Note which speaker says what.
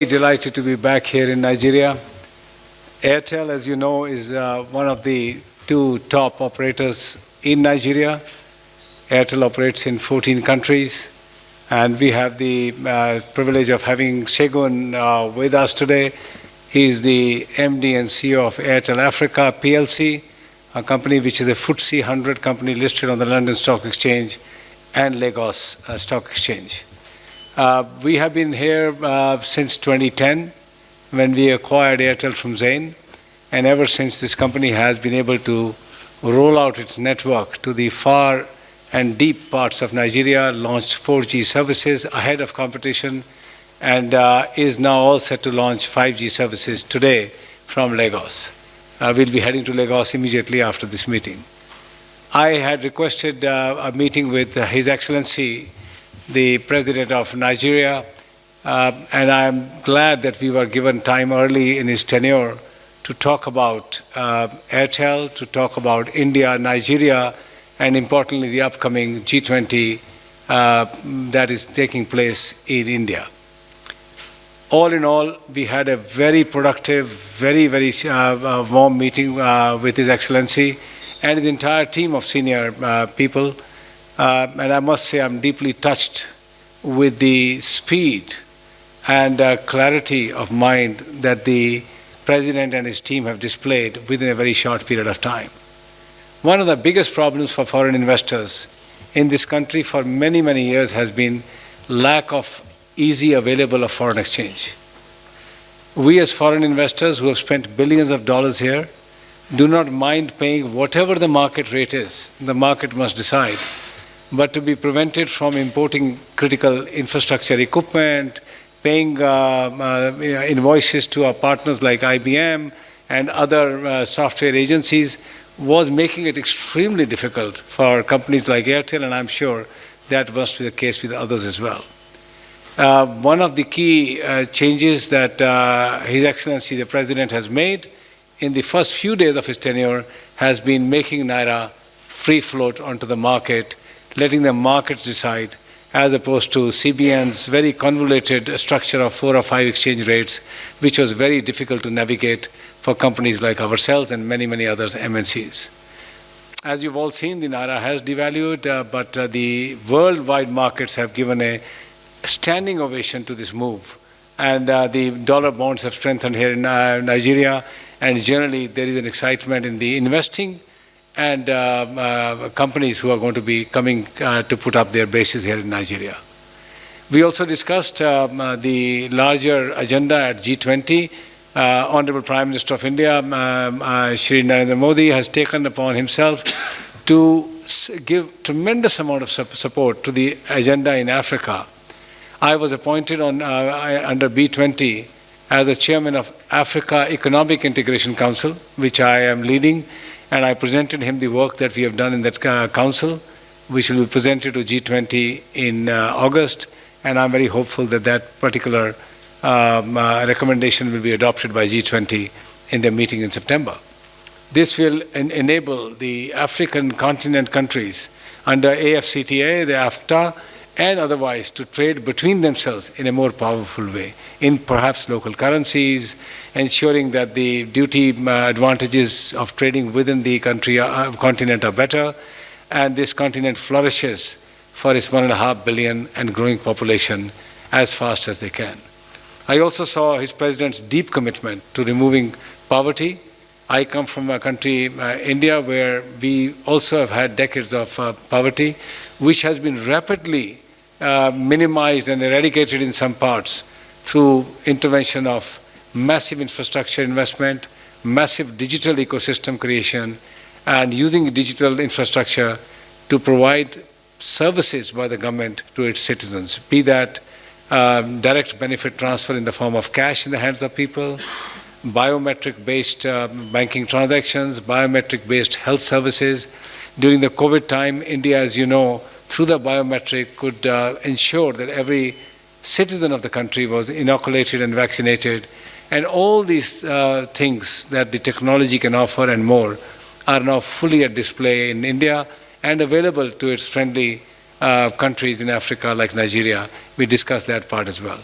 Speaker 1: Delighted to be back here in Nigeria. Airtel, as you know, is one of the two top operators in Nigeria. Airtel operates in 14 countries, and we have the privilege of having Segun with us today. He is the MD and CEO of Airtel Africa PLC, a company which is a FTSE 100 company listed on the London Stock Exchange and Lagos Stock Exchange. We have been here since 2010 when we acquired Airtel from Zain, and ever since this company has been able to roll out its network to the far and deep parts of Nigeria, launched 4G services ahead of competition, and is now all set to launch 5G services today from Lagos. We'll be heading to Lagos immediately after this meeting. I had requested a meeting with His Excellency the President of Nigeria, and I'm glad that we were given time early in his tenure to talk about Airtel, to talk about India, Nigeria, and importantly the upcoming G20 that is taking place in India. All in all, we had a very productive, very warm meeting with His Excellency and the entire team of senior people. And I must say I'm deeply touched with the speed and clarity of mind that the President and his team have displayed within a very short period of time. One of the biggest problems for foreign investors in this country for many years has been lack of easy available of foreign exchange. We as foreign investors who have spent billions of dollars here do not mind paying whatever the market rate is. The market must decide. But to be prevented from importing critical infrastructure equipment, paying invoices to our partners like IBM and other software agencies was making it extremely difficult for companies like Airtel, and I'm sure that must be the case with others as well. One of the key changes that His Excellency the President has made in the first few days of his tenure has been making Naira free float onto the market, letting the markets decide, as opposed to CBN's very convoluted structure of 4 or 5 exchange rates, which was very difficult to navigate for companies like ourselves and many others MNCs. As you've all seen, the Naira has devalued, but the worldwide markets have given a standing ovation to this move. And the dollar bonds have strengthened here in Nigeria, and generally there is an excitement in the investing and companies who are going to be coming to put up their bases here in Nigeria. We also discussed the larger agenda at G20. Honorable Prime Minister of India, Shri Narendra Modi, has taken upon himself to give tremendous amount of support to the agenda in Africa. I was appointed under B20 as the chairman of Africa Economic Integration Council, which I am leading. And I presented him the work that we have done in that council, which will be presented to G20 in August. And I'm very hopeful that that particular recommendation will be adopted by G20 in their meeting in September. This will enable the African continent countries under AFCTA, the AFTA, and otherwise to trade between themselves in a more powerful way, in perhaps local currencies, ensuring that the duty advantages of trading within the continent are better, and this continent flourishes for its 1.5 billion and growing population as fast as they can. I also saw His President's deep commitment to removing poverty. I come from a country, India, where we also have had decades of poverty, which has been rapidly minimized and eradicated in some parts through intervention of massive infrastructure investment, massive digital ecosystem creation, and using digital infrastructure to provide services by the government to its citizens, be that direct benefit transfer in the form of cash in the hands of people, biometric-based banking transactions, biometric-based health services. During the COVID time, India, as you know, through the biometric could ensure that every citizen of the country was inoculated and vaccinated. And all these things that the technology can offer and more are now fully at display in India and available to its friendly countries in Africa like Nigeria. We discussed that part as well.